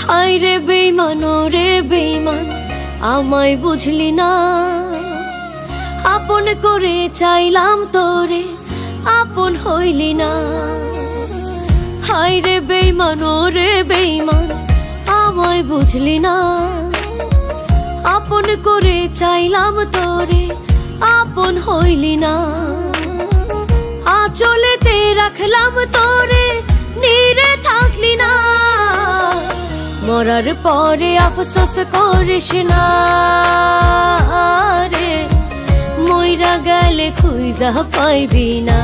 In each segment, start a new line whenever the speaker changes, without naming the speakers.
হায় রে বেঈমান রে বেঈমান আমায় বুঝলি না, আপন করে চাইলাম তোরে আপন হইলি না। হায় রে বেঈমান রে বেঈমান আমায় বুঝলি না, আপন করে চাইলাম তোরে আপন হইলি না। আঁচলেতে রাখলাম তোরে নীরে থাকলি না, মরার পরে আফসোস করিস না রে, মইরা গেলে খুঁজা পাইবি না।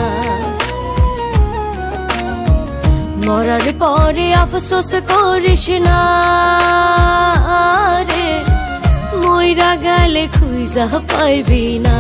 মরার পরে আফসোস করিস না রে, মইরা গেলে খুঁজা পাইবি না।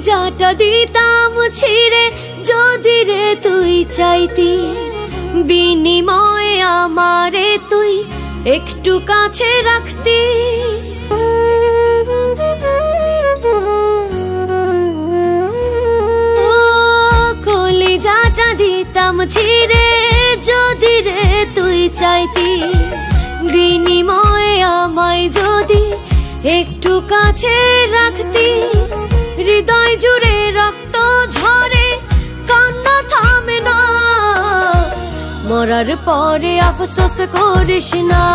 যাটা দিতাম ছিঁড়ে যদি রে তুই চাইতি, বিনিময়ে আমারে তুই একটু কাছে রাখতি। কলিজাটা দিতাম ছিঁড়ে যদি রে তুই চাইতি, বিনিময়ে আমায় যদি একটু কাছে রাখতি। হৃদয় জুড়ে রক্ত ঝরে কান্না থামে না, মরার পরে আফসোস করিস না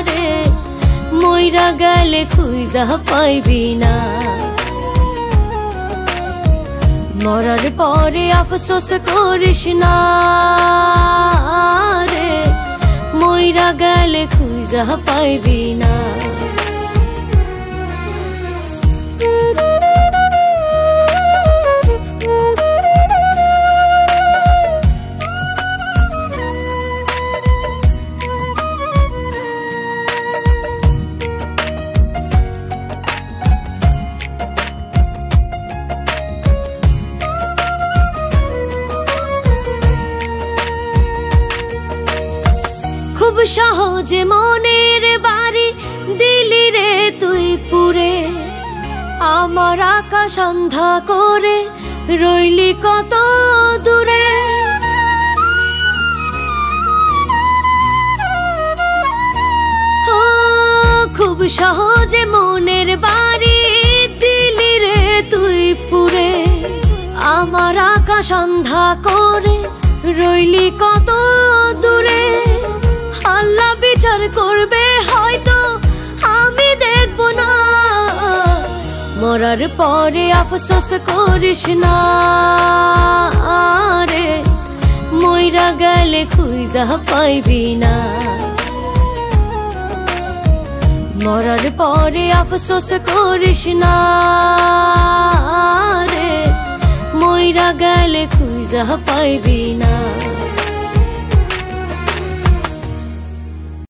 রে, মইরা গেলে খুঁজা পাইবি না। মরার পরে আফসোস করিস না রে, মইরা গেলে খুঁজা পাইবি না। খুব সহজে মনের বাড়ি দিলি রে তুই পুরে, আমার আকাশ অন্ধা করে রইলি কত দূরে। ও খুব সহজে মনের বাড়ি দিলি রে তুই পুরে, আমার আকাশ অন্ধা করে রইলি কত দূরে। আল্লাহ বিচার করবে হয়তো আমি দেখব না, মরার পরে আফসোস করিস না রে, মইরা গেলে খুঁজা পাইবি না। মরার পরে আফসোস করিস না রে, মইরা গেলে খুঁজা পাইবি না।